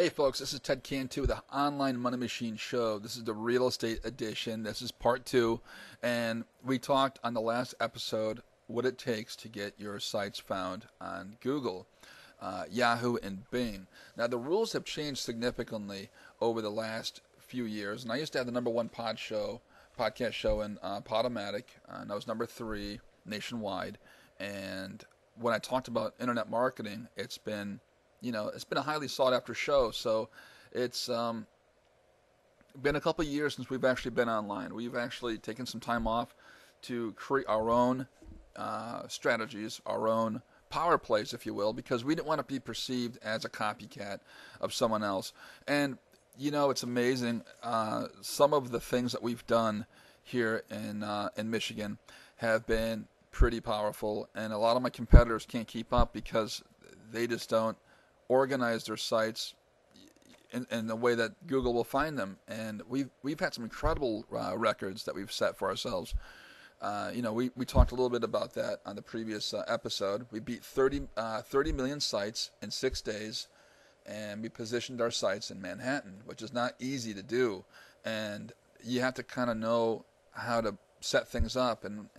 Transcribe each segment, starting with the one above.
Hey folks, this is Ted Cantu with the Online Money Machine Show. This is the real estate edition. This is part two, and we talked on the last episode what it takes to get your sites found on Google, Yahoo, and Bing. Now the rules have changed significantly over the last few years, and I used to have the number one podcast show in Podomatic, and I was number 3 nationwide. And when I talked about internet marketing, it's been a highly sought after show. So it's been a couple of years since we've actually been online. We've actually taken some time off to create our own strategies, our own power plays, if you will, because we didn't want to be perceived as a copycat of someone else. And it's amazing. Some of the things that we've done here in Michigan have been pretty powerful, and a lot of my competitors can't keep up because they just don't organize their sites in the way that Google will find them. And we've had some incredible records that we've set for ourselves. We talked a little bit about that on the previous episode. We beat 30 million sites in 6 days, and we positioned our sites in Manhattan, which is not easy to do. And you have to kind of know how to set things up and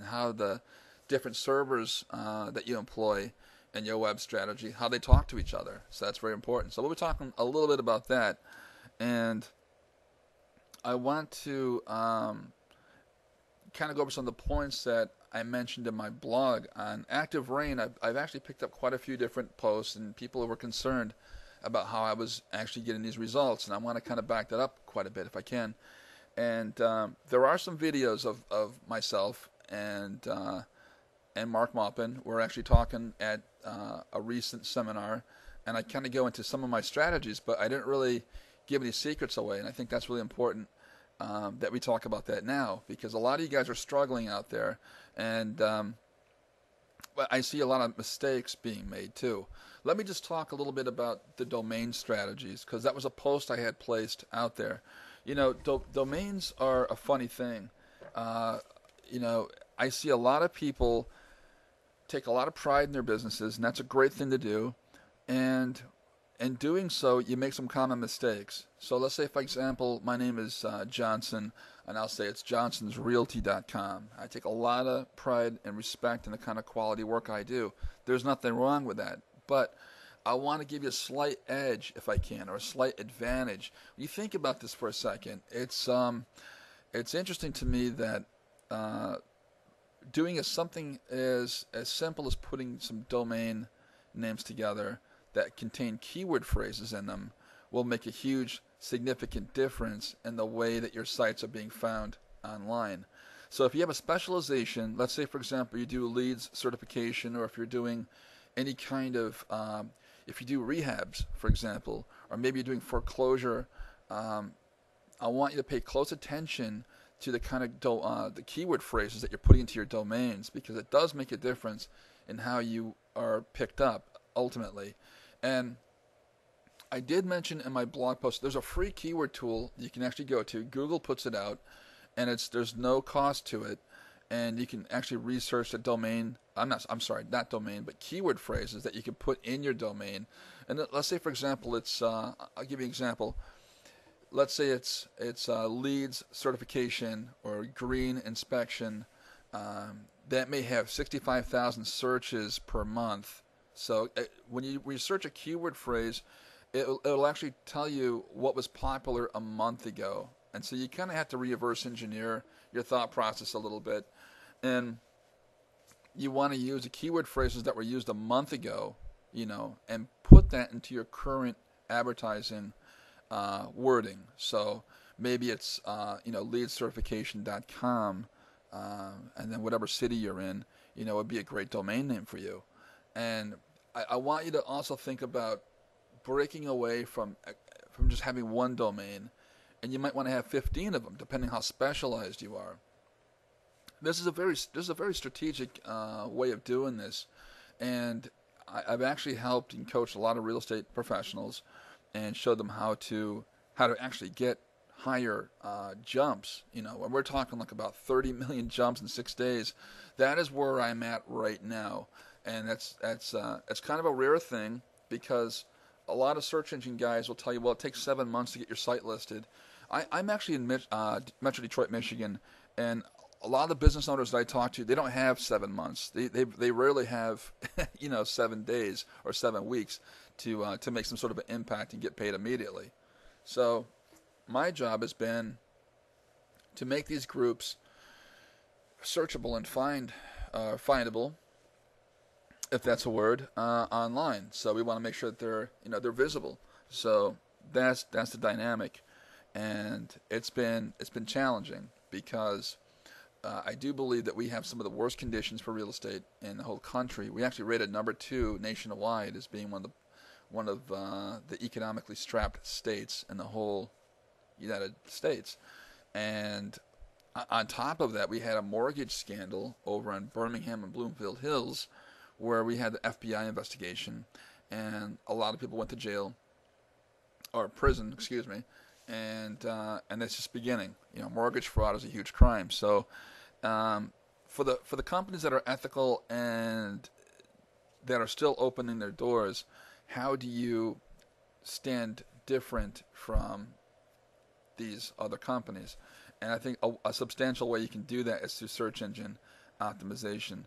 how the different servers that you employ and your web strategy, how they talk to each other. So that's very important. So we'll be talking a little bit about that. And I want to kind of go over some of the points that I mentioned in my blog. On Active Rain, I've actually picked up quite a few different posts, and people were concerned about how I was actually getting these results. And I want to kind of back that up quite a bit if I can. And there are some videos of myself and Mark Maupin. We're actually talking at a recent seminar, and I kind of go into some of my strategies, but I didn't really give any secrets away, and I think that's really important that we talk about that now, because a lot of you guys are struggling out there, and but I see a lot of mistakes being made too. Let me just talk a little bit about the domain strategies, because that was a post I had placed out there. Domains are a funny thing. I see a lot of people take a lot of pride in their businesses, and that's a great thing to do. And in doing so, you make some common mistakes. So let's say, for example, my name is Johnson, and I'll say it's johnsonsrealty.com. I take a lot of pride and respect in the kind of quality work I do. There's nothing wrong with that. But I want to give you a slight edge, if I can, or a slight advantage. When you think about this for a second, it's interesting to me that doing something as simple as putting some domain names together that contain keyword phrases in them will make a huge, significant difference in the way that your sites are being found online. So if you have a specialization, let's say, for example, you do leads certification, or if you're doing any kind of, if you do rehabs, for example, or maybe you're doing foreclosure, I want you to pay close attention to the kind of the keyword phrases that you're putting into your domains, because it does make a difference in how you are picked up ultimately. And I did mention in my blog post, there's a free keyword tool you can actually go to. Google puts it out, and there's no cost to it, and you can actually research the domain. Not domain, but keyword phrases that you can put in your domain. And let's say, for example, I'll give you an example. Let's say it's leads certification or green inspection. That may have 65,000 searches per month. So when you research a keyword phrase, it'll actually tell you what was popular a month ago. And so you kind of have to reverse engineer your thought process a little bit. And you want to use the keyword phrases that were used a month ago, and put that into your current advertising wording. So maybe it's leadcertification.com, and then whatever city you're in, would be a great domain name for you. And I want you to also think about breaking away from just having one domain, and you might want to have 15 of them, depending how specialized you are. This is a very strategic way of doing this, and I've actually helped and coached a lot of real estate professionals and showed them how to actually get higher jumps. When we're talking like about 30 million jumps in 6 days, that is where I'm at right now, and that's kind of a rare thing, because a lot of search engine guys will tell you, well, it takes 7 months to get your site listed. I'm actually in Metro Detroit, Michigan, and a lot of the business owners that I talk to, they don't have 7 months. They rarely have 7 days or 7 weeks to make some sort of an impact and get paid immediately. So my job has been to make these groups searchable and findable, if that's a word, online. So we want to make sure that they're visible. So that's the dynamic, and it's been challenging because I do believe that we have some of the worst conditions for real estate in the whole country. We actually rated number 2 nationwide as being one of the economically strapped states in the whole United States. And on top of that, we had a mortgage scandal over in Birmingham and Bloomfield Hills, where we had the FBI investigation, and a lot of people went to jail or prison, excuse me, and it's just beginning. Mortgage fraud is a huge crime. So for the companies that are ethical and that are still opening their doors, how do you stand different from these other companies? And I think a substantial way you can do that is through search engine optimization.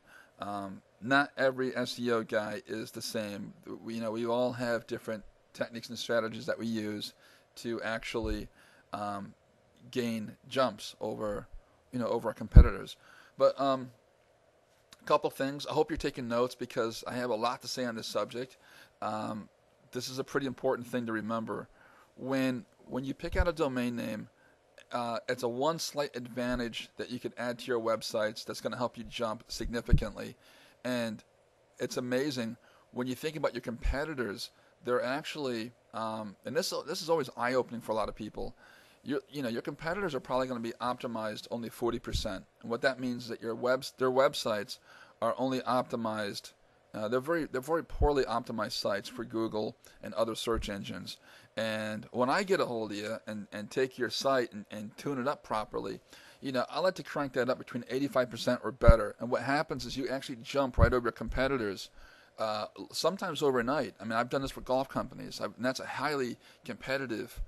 Not every SEO guy is the same. We all have different techniques and strategies that we use to actually gain jumps over our competitors. But a couple things. I hope you're taking notes because I have a lot to say on this subject. This is a pretty important thing to remember. When you pick out a domain name, it's a one slight advantage that you can add to your websites that's going to help you jump significantly. And it's amazing when you think about your competitors. They're actually, and this is always eye-opening for a lot of people. Your competitors are probably going to be optimized only 40%. And what that means is that their websites are only optimized. They're very poorly optimized sites for Google and other search engines. And when I get a hold of you and take your site and tune it up properly, I like to crank that up between 85% or better. And what happens is you actually jump right over your competitors, sometimes overnight. I mean, I've done this for golf companies, and that's a highly competitive,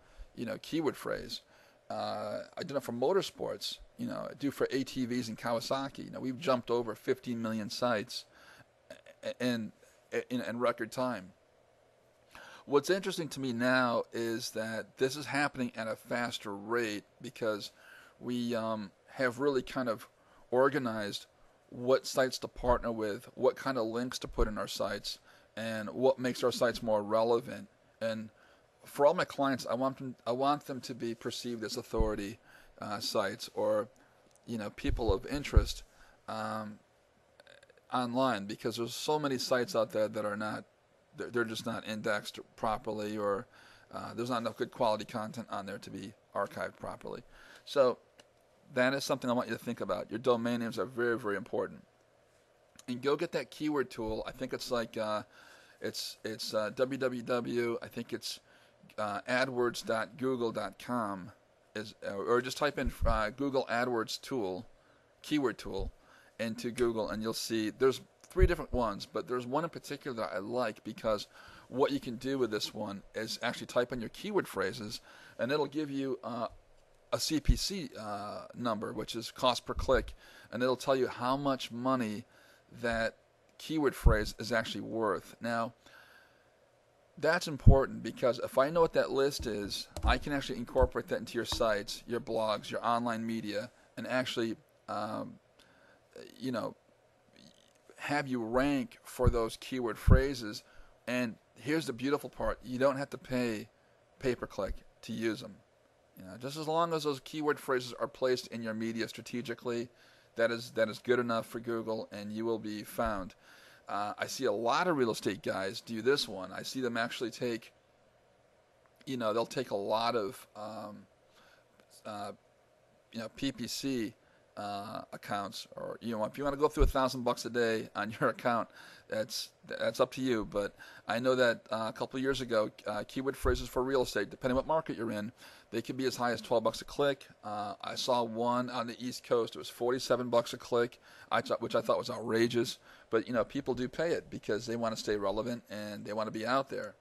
keyword phrase. I've done it for motorsports. I do for ATVs and Kawasaki. We've jumped over 15 million sites in record time. What's interesting to me now is that this is happening at a faster rate because we have really kind of organized what sites to partner with, what kind of links to put in our sites, and what makes our sites more relevant. And for all my clients, I want them to be perceived as authority sites or people of interest online, because there's so many sites out there that are not. They're just not indexed properly, or there's not enough good quality content on there to be archived properly. So that is something I want you to think about. Your domain names are very, very important. And go get that keyword tool. I think it's like it's www. I think it's adwords.google.com or just type in Google AdWords tool, keyword tool, into Google, and you'll see there's 3 different ones, but there's one in particular that I like because what you can do with this one is actually type in your keyword phrases, and it'll give you a CPC number, which is cost per click, and it'll tell you how much money that keyword phrase is actually worth. Now, that's important because if I know what that list is, I can actually incorporate that into your sites, your blogs, your online media, and actually, have you rank for those keyword phrases. And here's the beautiful part: you don't have to pay pay-per-click to use them. Just as long as those keyword phrases are placed in your media strategically, that is good enough for Google, and you will be found. I see a lot of real estate guys do this one. I see them actually take, they'll take a lot of, PPC accounts, or if you want to go through $1,000 a day on your account, that's up to you. But I know that a couple of years ago, keyword phrases for real estate, depending what market you're in, they could be as high as $12 a click. I saw one on the East Coast; it was $47 a click, which I thought was outrageous. But people do pay it because they want to stay relevant and they want to be out there.